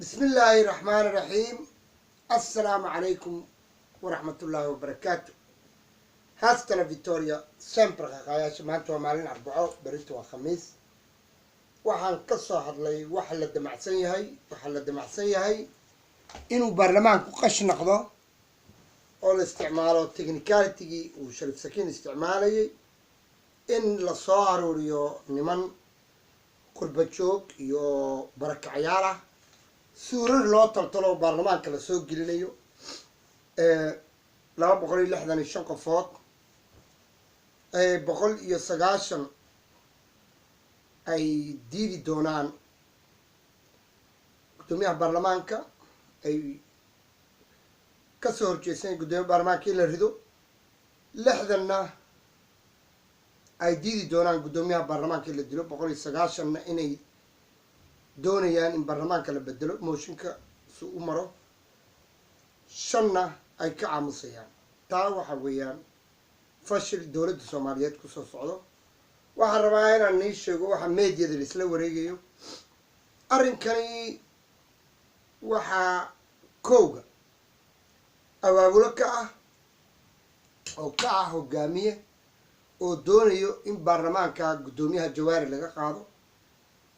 بسم الله الرحمن الرحيم. السلام عليكم ورحمة الله وبركاته. هاستنا فيتوريا سمبر قاياش مانتو مالين أربعة بريتو خميس waxaan ka soo hadlay waxa la damacsan yahay inuu baarlamaanku qash noqdo oo la isticmaalo technicality uu Sharif Sakiin isticmaalayay in la soo arooriyo niman qurba joog iyo barakacayaal ah suurir loo taltalo baarlamaanka la soo gelinayo 265 qofood 190 ay diidi doonaan gudoomiyaha baarlamaanka ay ka soo horjeesteen gudoomiyaha baarlamaanka in la rido 60na ay diidi doonaan gudoomiyaha baarlamaanka in la dilo 190na inay doonayaan in baarlamaanka la bedelo mooshinka si u maro 5na ay ka aamusayaan taa waxa weeyaan fashil dowladda Soomaaliyeed ku soo socdo waxaan rabaa inaan nii sheego waxa meediyada la isla wareegayo arrinkani waxa kooga awaabulo ka ah hogaamiye oo doonayo in baarlamaanka gudoomiyaha Jawaari laga qaado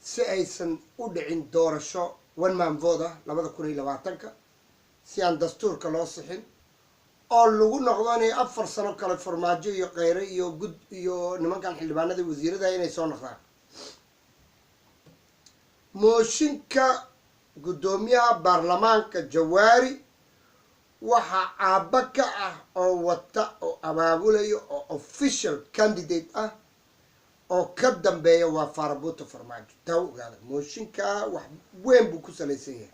si aysan u dhicin doorasho one man vote 2020 si aan dastuurka loo sixin oo lagu noqdonay 4 sano kala farmaajo iyo qeyre iyo gud iyo nimankan xildhibaanada wasiirada inay soo noqdaan mooshinka gudoomiyaha baarlamaanka Jawaari waxa aaba ka ah oo wata oo abaabulayo oo official candidate ah oo ka dambeeya waa Farabuuto Farmaajo taa ogaada mooshinka wax weyn buu ku salaysan yahay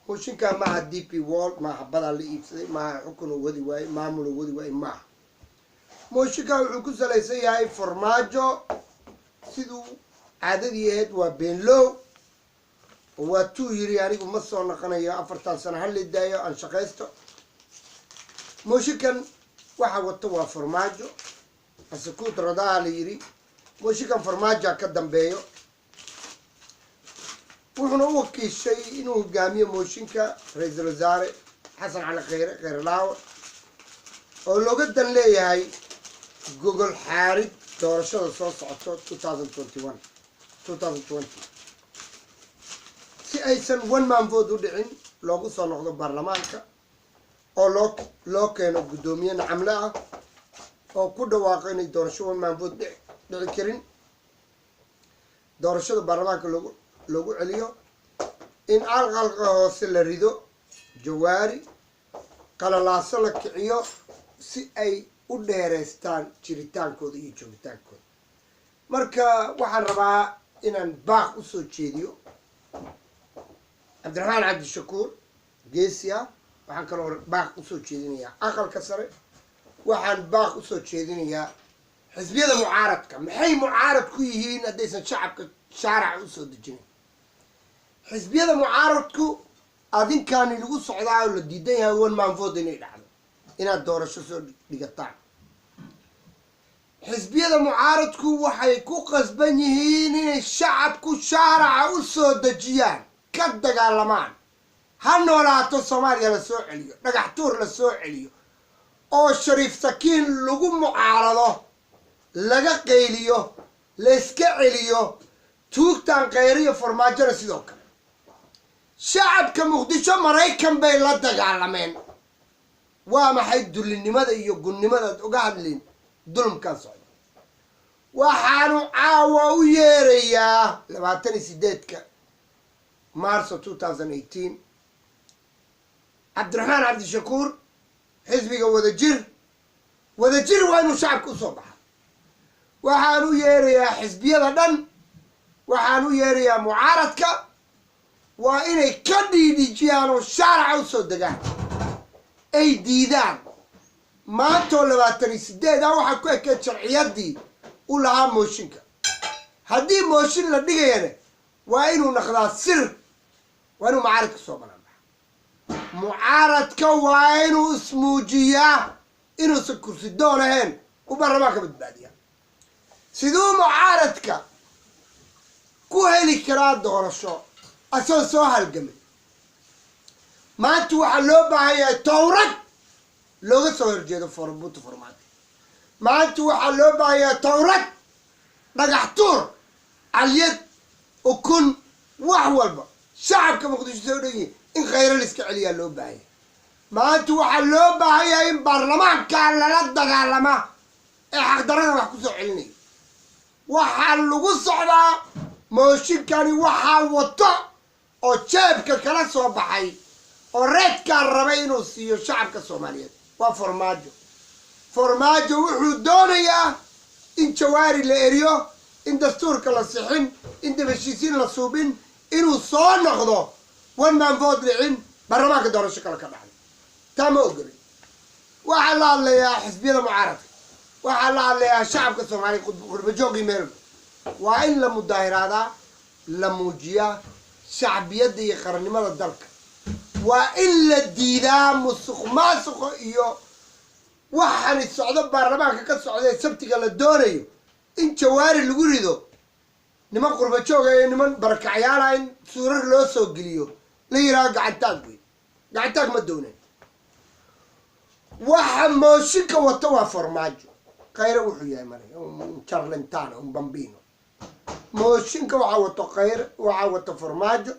mooshinka ma DP World ma habada la iibsaday ma xukun wadi waay maamul wadi waay ma mooshinka wuxuu ku salaysan yahay Farmaajo siduu caadadiyeed waa beenlow waa tuu yiri anigu ma soo noqonayo 4 sano hal lidaayo aan shaqeysto mooshinkan waxa wato waa Farmaajo asku darada la yiri mooshinkan Farmaajo ka dambeeyo wuxuuna u wakiishay inuu hogaamiyo mooshinka ra'iisul wasaare Xasan Cali Khayre Laaw oo looga dan leeyahay Google xaarid doorashada soo socoto 2020 si aysan one man vote u dhicin loogu soo noqdo baarlamaanka oo loo keeno gudoomiye nacamle ah oo ku dhawaaqay in doorasho one man vote dhici karin doorashada baarlamaanka loogu celiyo in alqalqa hoose la rido Jawaari qalalaaso la kiciyo si ay u dheereystaan jiritaankooda iyo joogitaankooda marka waxaan rabaa inaan baaq u soo jeediyo Cabdiraxmaan Cabdishakuur geesiya waxaan kaloo baaq u soo jeedinayaa aqalka sare waxaan baaq u soo jeedinayaa xisbiyada mucaaradka maxay mucaarad ku yihiin haddaysan shacabka shaarac u soo dejinin xisbiyada mucaaradku adinkaani lagu socdaa oo la diidan yahay one man vote inay dhacdo inaad doorasho soo dhigataan xisbiyada mucaaradku waxay ku qasban yihiin inay shacabku shaaraca u soo dejiyaan ka dagaalamaan ha noolaato Soomaaliya la soo celiyo dhagax tuur la soo celiyo oo Sharif Sakiin lagu mucaarado laga qeyliyo la iska celiyo tuugtan Khayre Farmaajona sidoo kale shacabka Muqdisho Mareykan bay la dagaalameen waa maxay dulinimada iyo gunnimada uga hadleen dulmkan socda waxaanu caawa u yeerayaa 28 March 2018 Cabdiraxmaan Cabdishakuur xisbiga wadajir waa inuu shacabka u soo baxa waxaan u yeerayaa xisbiyada dhan waxaan u yeerayaa mucaaradka waa inay ka dhiidhijiyaan oo shaaraca u soo degaan ay diidaan maantoo 28 waxaa ku ekeed sharciyadii u lahaa mooshinka haddii mooshin la dhigayana waa inuu noqdaa sir waa inuu mucaaradka soo banaan mucaaradka waa inuu ismuujiyaa inuusan kursi doon ahayn u baarlamaanka badbaadiya siduu mucaaradka ku heli karaa doorasho asoo soo halgamay maanta waxaa loo baahan yahay towrad looga soo horjeedo buuta farmaajo maanta waxaa loo baahan yahay towrad dhagax tuur calyad ukun wax walba shacabka muqdisho soo dhanyihin in khayra la iska celiyaa loo baahan yahay maanta waxaa loo baahan yahay in baarlamaanka lala dagaalama ee xaqdarada wax ku soo celinaya waxaa lagu socdaa mooshinkani waxaa wato oo jeebka kala soo baxay oo reedkaa rabay inuu siiyo shacabka soomaaliyeed waa farmaajo farmaajo wuxuu doonayaa in jawaari la eriyo in dastuurka la sixin in dabashiisiin la suubin inuu soo noqdo one man vote dhicin baarlamaanka doorasho kale ka dhacday taa ma ogolin waxaa la hadlayaa xisbiyada mucaaradka waxaa la hadlayaa shacabka soomaaliya qurbajoogii meelba waa in la mudaahiraadaa la muujiyaa shacbiyadda iyo qarannimada dalka waa in la diidaa musuq maasuqa iyo waxaani socdo baarlamaanka ka socda ee sabtiga la doonayo in jawaari lagu rido niman qurbajooga iyo niman barakacyaala in suurar loo soo geliyo la yidhaaho gacantaag wey gacantaag ma doonan waxa mooshinka wato waa farmaajo khayre wuxuu yahay male charlentano un bambino mooshinka waxaa wato khayre waxaa wato farmaajo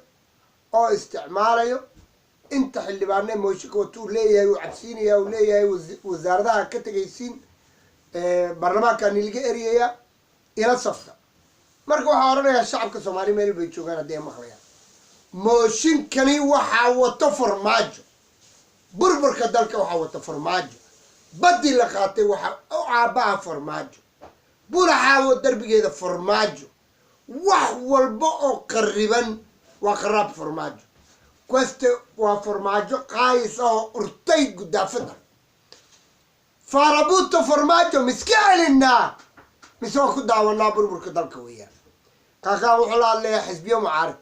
oo isticmaalayo inta xildhibaane mooshinka watuu leeyahay uu cabsiinaya uu leeyahay wasaaradaha ka tegaysiin baarlamaankaani laga eriyaya ila safta marka waxaa odhanayaa shacabka soomaaliya meel bay joogaan haddii ay maqlayaan mooshinkani waxaa wato farmaajo burburka dalka waxaa wato farmaajo badii la qaatay waxaa u caabaha farmaajo bulaxaawo darbigeeda farmaajo wax walba oo qariban waa qaraab farmaajo queste waa farmaajo qaayis oo urtay gudaafada faarabuuto farmaajo miska celinaa mise waa ku daawanaa burburka dalka weeyaan kaakaa wuxuu la hadlayaa xisbiyo mucaarad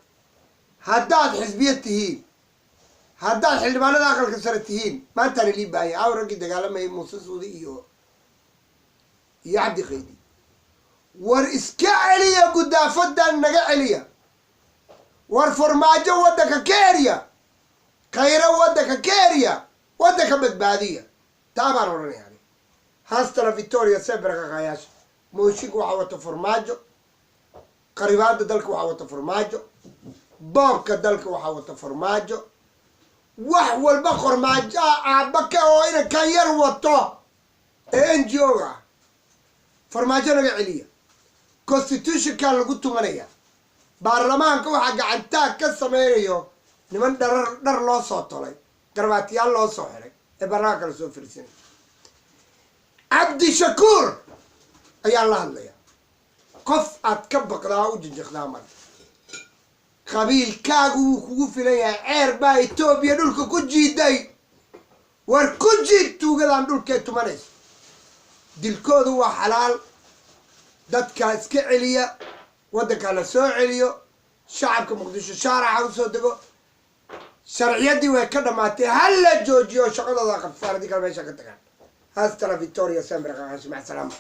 haddaad xisbiyo tihiin haddaad xildhibaanada aqalka sare tihiin maantaana lii baahaya aaw raggii dagaalamayay muuse suudi iyo cabdi qaydi war iska celiya gudaafadan naga celiya war farmaajo waddanka ka eriya khayro waddanka ka eriya waddanka badbaadiya taa baan odhanaya haastana victoria seberka qayaasha mooshinka waxaa wato farmaajo qaribaada dalka waxaa wato farmaajo boobka dalka waxaa wato farmaajo wax walba farmaajo aabaka oo inankan yar wato ee NGO ga farmaajo naga celiya constitutionka lagu tumanaya baarlamaanka waxaa gacantaag ka sameynayo niman dhar loo soo tolay garbaatiyaal loo soo xiray ee baarlamaanka la soo fariisanay cabdishakuur ayaa la hadlaya qof aad ka baqdaa u jijiqdaa mar qabiilkaagu wuu kugu filan yahay ceer baa Itoobiya dhulka ku jiiday war ku jiid tuugadaan dhulkee tumanaysa dilkoodu waa xalaal dadka iska celiya waddanka la soo celiyo shacabka muqdisho shaaraca u soo dego sharciyadii way ka dhamaatay hal la joojiyo shaqadooda qabsaaradii kale meesha ka tagaan هذا ترى فيكتوريا سامبرغ مع السلامة.